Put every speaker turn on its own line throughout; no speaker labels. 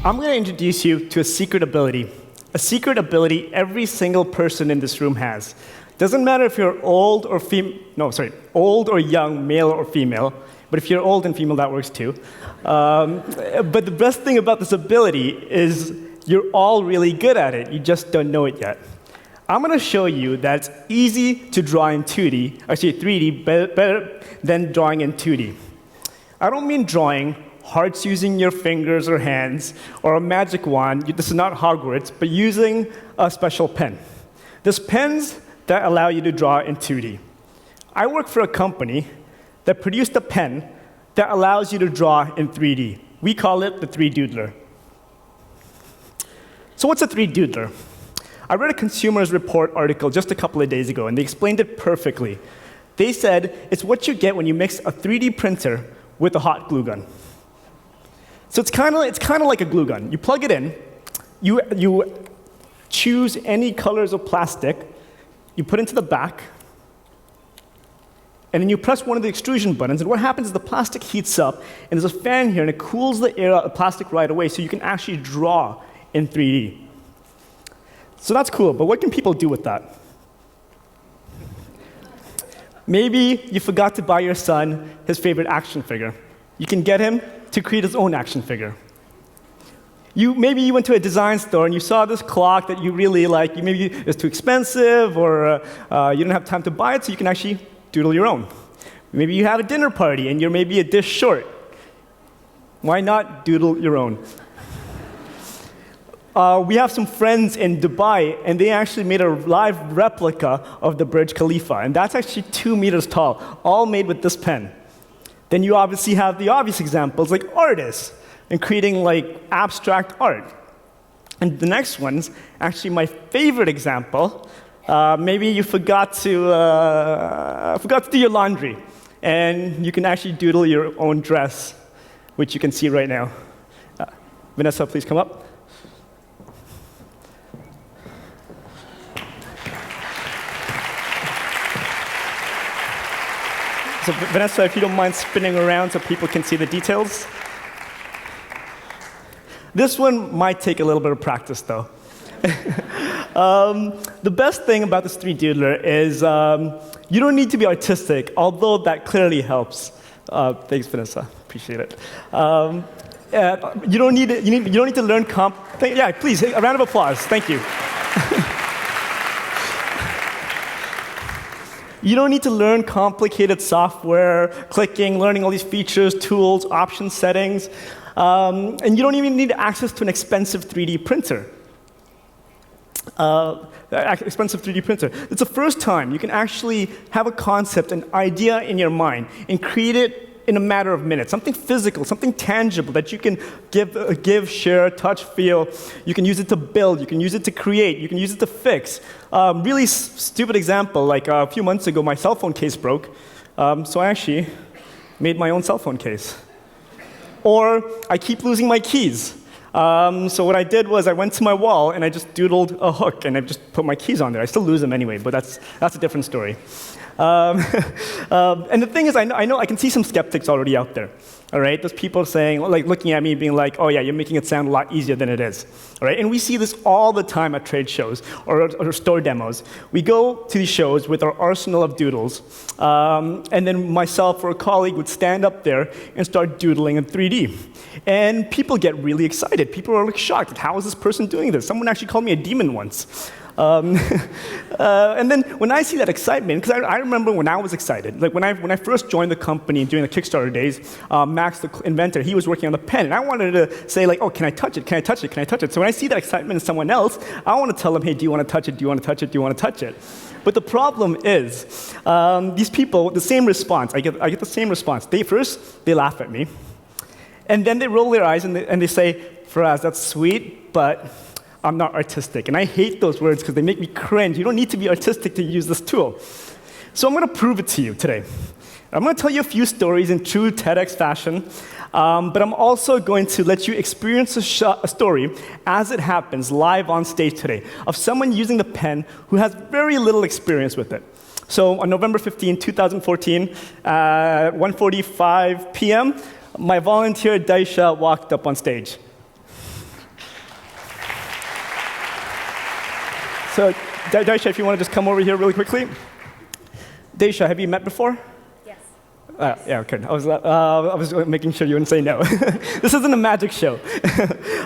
I'm going to introduce you to a secret ability every single person in this room has. Doesn't matter if you're old or young, male or female, but if you're old and female, that works too. But the best thing about this ability is you're all really good at it. You just don't know it yet. I'm going to show you that it's easy to draw in 3D, better than drawing in 2D. I don't mean drawing hearts using your fingers or hands, or a magic wand. This is not Hogwarts, but using a special pen. There's pens that allow you to draw in 2D. I work for a company that produced a pen that allows you to draw in 3D. We call it the 3Doodler. So what's a 3Doodler? I read a Consumers Report article just a couple of days ago, and they explained it perfectly. They said it's what you get when you mix a 3D printer with a hot glue gun. So it's kind of like a glue gun. You plug it in, you choose any colors of plastic, you put it into the back, and then you press one of the extrusion buttons, and what happens is the plastic heats up, and there's a fan here, and it cools the air out of the plastic right away, so you can actually draw in 3D. So that's cool, but what can people do with that? Maybe you forgot to buy your son his favorite action figure. You can get him to create his own action figure. Maybe you went to a design store and you saw this clock that you really like. Maybe it's too expensive, or you don't have time to buy it, so you can actually doodle your own. Maybe you had a dinner party and you're maybe a dish short. Why not doodle your own? We have some friends in Dubai, and they actually made a live replica of the Burj Khalifa, and that's actually 2 meters tall, all made with this pen. Then you obviously have the obvious examples, like artists, and creating like abstract art. And the next one's actually my favorite example. Maybe you forgot to do your laundry, and you can actually doodle your own dress, which you can see right now. Vanessa, please come up. So Vanessa, if you don't mind spinning around so people can see the details. This one might take a little bit of practice, though. The best thing about this 3Doodler is you don't need to be artistic, although that clearly helps. Thanks, Vanessa. Appreciate it. You don't need to learn yeah, please, a round of applause. Thank you. You don't need to learn complicated software, clicking, learning all these features, tools, option settings, and you don't even need access to an expensive 3D printer. It's the first time you can actually have a concept, an idea in your mind, and create it in a matter of minutes. Something physical, something tangible that you can give, share, touch, feel. You can use it to build. You can use it to create. You can use it to fix. Really stupid example, like a few months ago, my cell phone case broke. So I actually made my own cell phone case. Or I keep losing my keys. So what I did was I went to my wall and I just doodled a hook and I just put my keys on there. I still lose them anyway, but that's a different story. And the thing is, I can see some skeptics already out there. All right, those people saying, like, looking at me, being like, "Oh yeah, you're making it sound a lot easier than it is." All right, and we see this all the time at trade shows or store demos. We go to these shows with our arsenal of doodles, and then myself or a colleague would stand up there and start doodling in 3D. And people get really excited. People are like shocked. How is this person doing this? Someone actually called me a demon once. And then when I see that excitement, because I remember when I was excited, like when I first joined the company during the Kickstarter days, Max, the inventor, he was working on the pen, and I wanted to say like, oh, can I touch it? Can I touch it? Can I touch it? So when I see that excitement in someone else, I want to tell them, hey, do you want to touch it? Do you want to touch it? Do you want to touch it? But the problem is, these people, the same response. I get the same response. They laugh at me, and then they roll their eyes and they say, Faraz, that's sweet, but I'm not artistic. And I hate those words because they make me cringe. You don't need to be artistic to use this tool. So I'm going to prove it to you today. I'm going to tell you a few stories in true TEDx fashion, but I'm also going to let you experience a story as it happens live on stage today of someone using the pen who has very little experience with it. So on November 15, 2014, at 1:45 p.m., my volunteer Daisha walked up on stage. So, Daisha, if you want to just come over here really quickly. Daisha, have you met before? Yeah, okay. I was making sure you wouldn't say no. This isn't a magic show.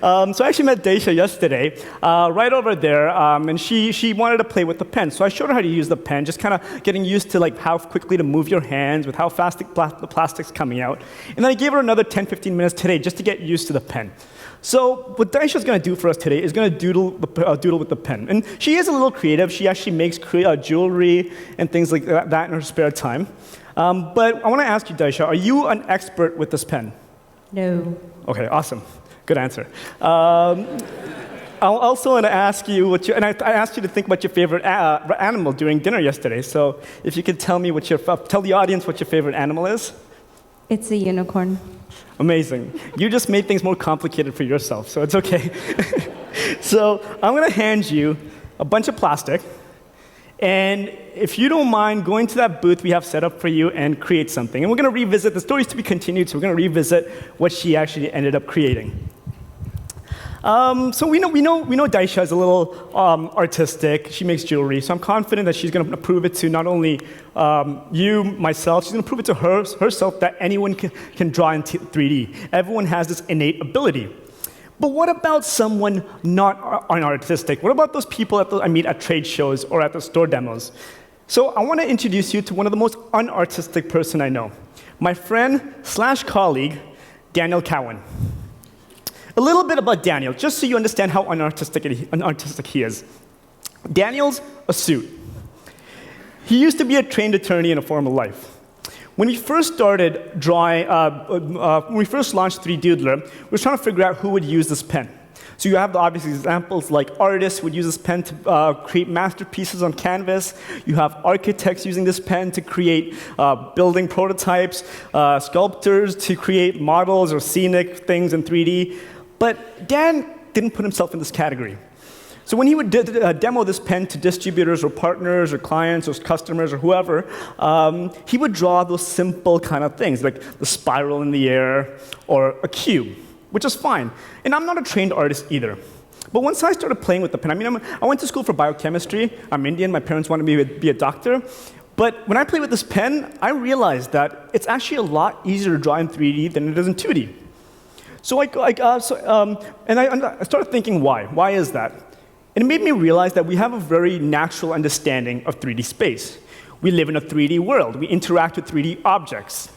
So I actually met Daisha yesterday, right over there, and she wanted to play with the pen. So I showed her how to use the pen, just kind of getting used to like how quickly to move your hands, with how fast the plastic's coming out. And then I gave her another 10, 15 minutes today just to get used to the pen. So what Daisha's going to do for us today is going to doodle with the pen. And she is a little creative. She actually makes jewelry and things like that in her spare time. But I want to ask you, Daisha, are you an expert with this pen?
No.
Okay, awesome. Good answer. I'll also want to ask you and I asked you to think about your favorite animal during dinner yesterday. So if you could tell the audience what your favorite animal is.
It's a unicorn.
Amazing. You just made things more complicated for yourself, so it's okay. So I'm going to hand you a bunch of plastic. And if you don't mind going to that booth we have set up for you and create something. And we're going to revisit, the story's to be continued, so we're going to revisit what she actually ended up creating. So we know Daisha is a little artistic. She makes jewelry, so I'm confident that she's going to prove it to not only you, myself, she's going to prove it to herself that anyone can draw in 3D. Everyone has this innate ability. But what about someone not artistic? What about those people I meet at trade shows or at the store demos? So I want to introduce you to one of the most unartistic person I know, my friend / colleague, Daniel Cowan. A little bit about Daniel, just so you understand how unartistic he is. Daniel's a suit. He used to be a trained attorney in a former life. When we first started drawing, when we first launched 3 Doodler, we were trying to figure out who would use this pen. So you have the obvious examples like artists would use this pen to create masterpieces on canvas. You have architects using this pen to create building prototypes, sculptors to create models or scenic things in 3D. But Dan didn't put himself in this category. So when he would demo this pen to distributors or partners or clients or customers or whoever, he would draw those simple kind of things, like the spiral in the air or a cube, which is fine. And I'm not a trained artist either. But once I started playing with the pen, I went to school for biochemistry. I'm Indian. My parents wanted me to be a doctor. But when I played with this pen, I realized that it's actually a lot easier to draw in 3D than it is in 2D. So I started thinking why. Why is that? And it made me realize that we have a very natural understanding of 3D space. We live in a 3D world. We interact with 3D objects.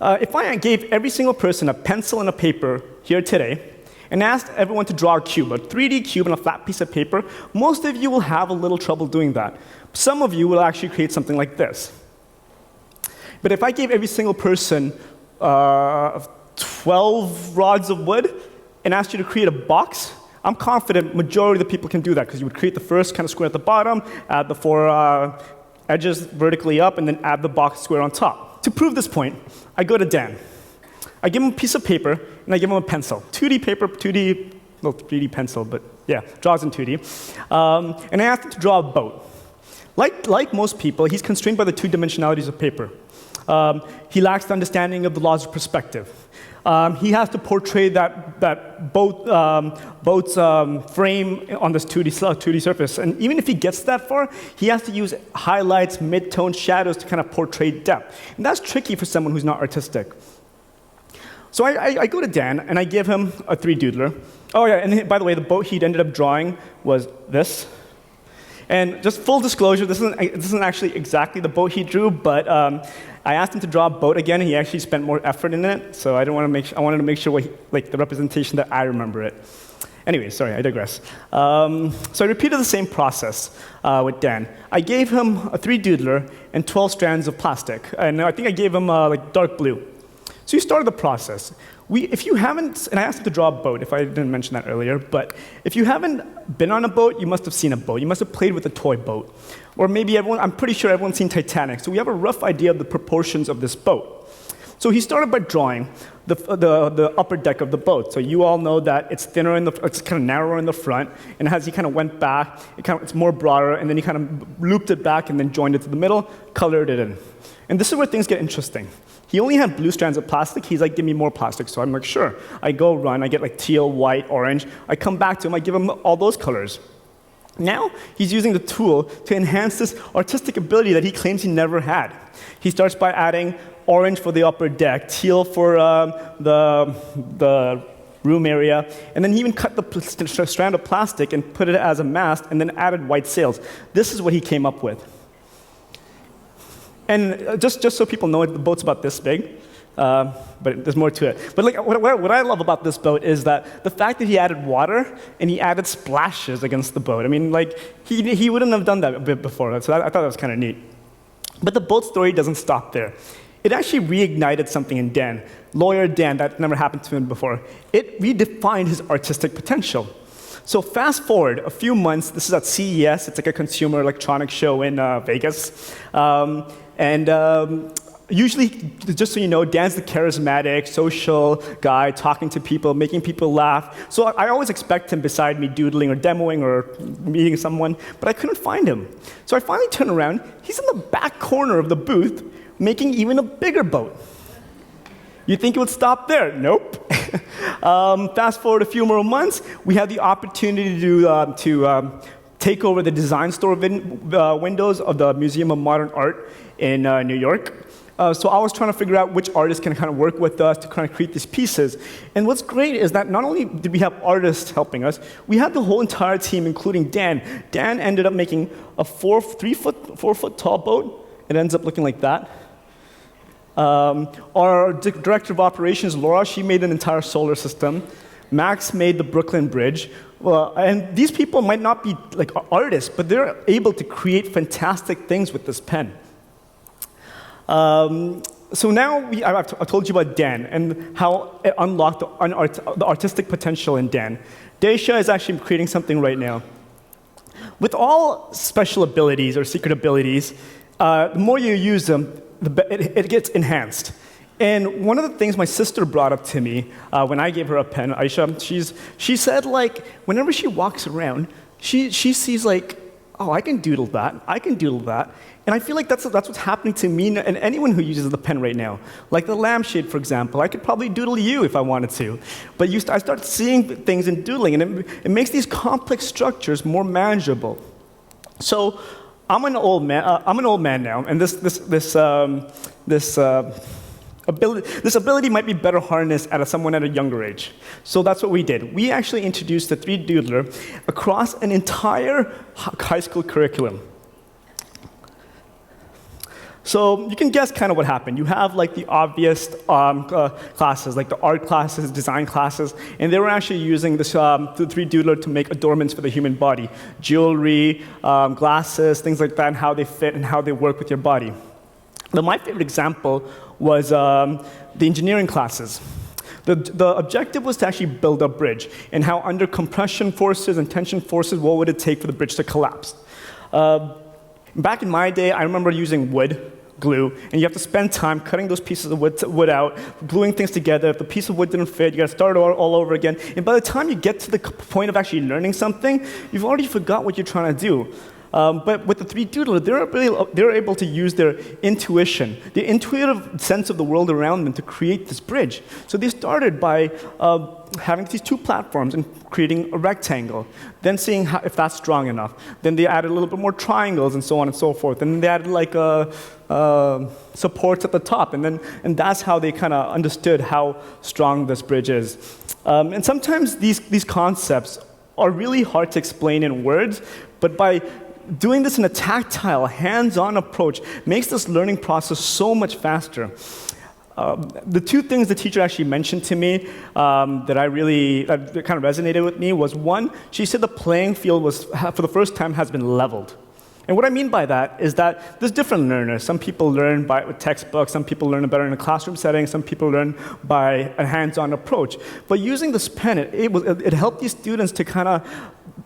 If I gave every single person a pencil and a paper here today and asked everyone to draw a cube, a 3D cube on a flat piece of paper, most of you will have a little trouble doing that. Some of you will actually create something like this. But if I gave every single person 12 rods of wood and asked you to create a box, I'm confident majority of the people can do that because you would create the first kind of square at the bottom, add the 4 edges vertically up, and then add the box square on top. To prove this point, I go to Dan. I give him a piece of paper, and I give him a pencil. 2D paper, 3D pencil, but yeah, draws in 2D. And I asked him to draw a boat. Like most people, he's constrained by the 2 dimensionalities of paper. He lacks the understanding of the laws of perspective. He has to portray that boat's frame on this 2D surface. And even if he gets that far, he has to use highlights, mid-tone shadows to kind of portray depth. And that's tricky for someone who's not artistic. So I go to Dan, and I give him a 3 Doodler. Oh, yeah, and by the way, the boat he'd ended up drawing was this. And just full disclosure, this isn't actually exactly the boat he drew, but I asked him to draw a boat again, and he actually spent more effort in it. So I wanted to make sure the representation that I remember it. Anyway, sorry, I digress. So I repeated the same process with Dan. I gave him a 3 Doodler and 12 strands of plastic, and I think I gave him dark blue. So he started the process. If you haven't, and I asked him to draw a boat, if I didn't mention that earlier, but if you haven't been on a boat, you must have seen a boat. You must have played with a toy boat. Or maybe I'm pretty sure everyone's seen Titanic, so we have a rough idea of the proportions of this boat. So he started by drawing the upper deck of the boat. So you all know that it's thinner, it's kind of narrower in the front, and as he kind of went back, it's more broader, and then he kind of looped it back and then joined it to the middle, colored it in. And this is where things get interesting. He only had blue strands of plastic. He's like, give me more plastic. So I'm like, sure. I go run. I get like teal, white, orange. I come back to him. I give him all those colors. Now, he's using the tool to enhance this artistic ability that he claims he never had. He starts by adding orange for the upper deck, teal for the room area, and then he even cut the strand of plastic and put it as a mast, and then added white sails. This is what he came up with. And just so people know, the boat's about this big, but there's more to it. But like, what I love about this boat is that the fact that he added water and he added splashes against the boat. I mean, like, he wouldn't have done that a bit before, so I thought that was kind of neat. But the boat story doesn't stop there. It actually reignited something in Dan, lawyer Dan, that never happened to him before. It redefined his artistic potential. So fast forward a few months, this is at CES, it's like a consumer electronics show in Vegas. Usually, just so you know, Dan's the charismatic, social guy, talking to people, making people laugh. So I always expect him beside me doodling or demoing or meeting someone, but I couldn't find him. So I finally turned around, he's in the back corner of the booth, making even a bigger boat. You think it would stop there? Nope. Fast forward a few more months, we had the opportunity to take over the design store windows of the Museum of Modern Art in New York. So I was trying to figure out which artists can kind of work with us to kind of create these pieces. And what's great is that not only did we have artists helping us, we had the whole entire team, including Dan. Dan ended up making a 4 foot tall boat. It ends up looking like that. Our director of operations, Laura, she made an entire solar system. Max made the Brooklyn Bridge. And these people might not be like artists, but they're able to create fantastic things with this pen. So now I've told you about Dan and how it unlocked the artistic potential in Dan. Daisha is actually creating something right now. With all special abilities or secret abilities, the more you use them, it gets enhanced. And one of the things my sister brought up to me when I gave her a pen, Aisha, she said, like, whenever she walks around, she sees like, oh, I can doodle that, I can doodle that. And I feel like that's what's happening to me and anyone who uses the pen right now. Like the lampshade, for example. I could probably doodle you if I wanted to. But I start seeing things in doodling, and it makes these complex structures more manageable. So I'm an old man now, and this ability might be better harnessed at someone at a younger age. So that's what we did. We actually introduced the 3 Doodler across an entire high school curriculum. So you can guess kind of what happened. You have like the obvious classes, like the art classes, design classes, and they were actually using this the 3 Doodler to make adornments for the human body. Jewelry, glasses, things like that, and how they fit and how they work with your body. But my favorite example was the engineering classes. The objective was to actually build a bridge, and how under compression forces and tension forces, what would it take for the bridge to collapse? Back in my day, I remember using wood glue, and you have to spend time cutting those pieces of wood out, gluing things together. If the piece of wood didn't fit, you got to start all over again. And by the time you get to the point of actually learning something, you've already forgot what you're trying to do. But with the 3 Doodler, they're able to use their intuition, the intuitive sense of the world around them to create this bridge. So they started by having these 2 platforms and creating a rectangle, then seeing if that's strong enough. Then they added a little bit more triangles and so on and so forth. And then they added like supports at the top. And that's how they kind of understood how strong this bridge is. And sometimes these concepts are really hard to explain in words, but by doing this in a tactile, hands-on approach makes this learning process so much faster. The 2 things the teacher actually mentioned to me that kind of resonated with me was, one, she said the playing field for the first time has been leveled. And what I mean by that is that there's different learners. Some people learn with textbooks, some people learn better in a classroom setting, some people learn by a hands-on approach. But using this pen, it helped these students to kind of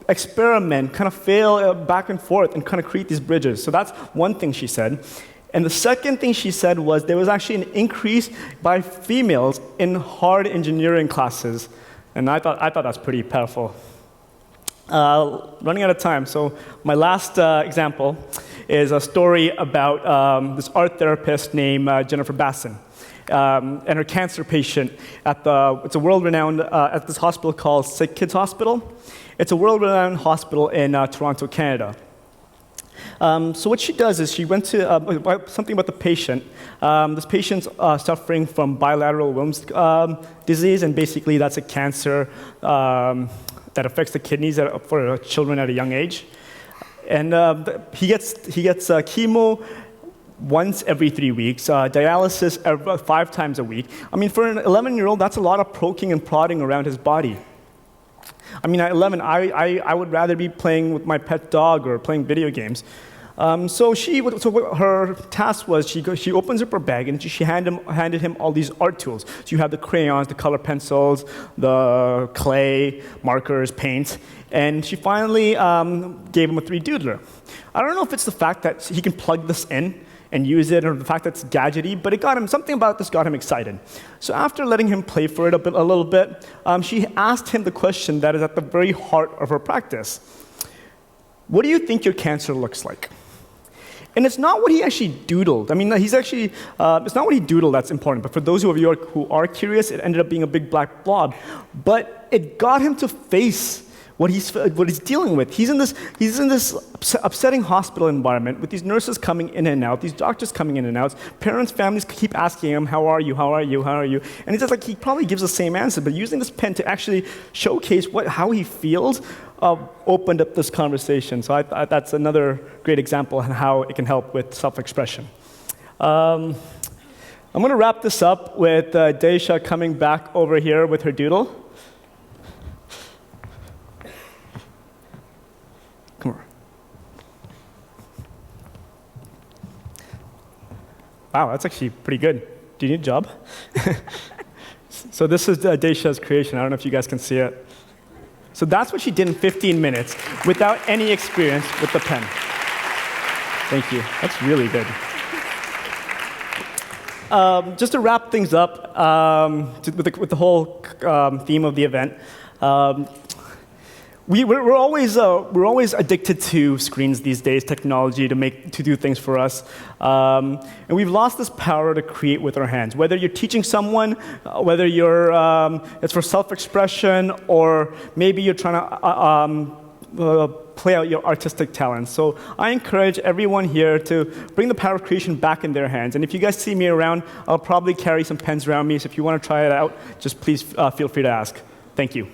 experiment, kind of fail back and forth, and kind of create these bridges. So that's one thing she said. And the second thing she said was there was actually an increase by females in hard engineering classes. And I thought that's pretty powerful. Running out of time, so my last example is a story about this art therapist named Jennifer Basson and her cancer patient it's a world-renowned at this hospital called Sick Kids Hospital. It's a world-renowned hospital in Toronto, Canada. So what she does is she went to something about the patient. This patient's suffering from bilateral Wilms disease, and basically that's a cancer that affects the kidneys for children at a young age. And he gets chemo once every 3 weeks, dialysis 5 times a week. I mean, for an 11-year-old, that's a lot of poking and prodding around his body. I mean, at 11, I would rather be playing with my pet dog or playing video games. So what her task was, she opens up her bag and she handed him all these art tools. So you have the crayons, the color pencils, the clay, markers, paint, and she finally gave him a 3D doodler. I don't know if it's the fact that he can plug this in and use it, or the fact that it's gadgety, but something about this got him excited. So after letting him play for it a little bit, she asked him the question that is at the very heart of her practice. What do you think your cancer looks like? And it's not what he actually doodled. I mean, it's not what he doodled that's important, but for those of you who are curious, it ended up being a big black blob. But it got him to face what he's dealing with. He's in this upsetting hospital environment with these nurses coming in and out, these doctors coming in and out, parents, families keep asking him, how are you, how are you, how are you? And it's just like he probably gives the same answer, but using this pen to actually showcase how he feels opened up this conversation. So that's another great example of how it can help with self-expression. I'm going to wrap this up with Daisha coming back over here with her doodle. Come on. Wow, that's actually pretty good. Do you need a job? So this is Daisha's creation. I don't know if you guys can see it. So that's what she did in 15 minutes without any experience with the pen. Thank you. That's really good. Just to wrap things up with the whole theme of the event, we're always addicted to screens these days, technology to do things for us, and we've lost this power to create with our hands. Whether you're teaching someone, whether it's for self-expression, or maybe you're trying to play out your artistic talents. So I encourage everyone here to bring the power of creation back in their hands. And if you guys see me around, I'll probably carry some pens around me. So if you want to try it out, just please feel free to ask. Thank you.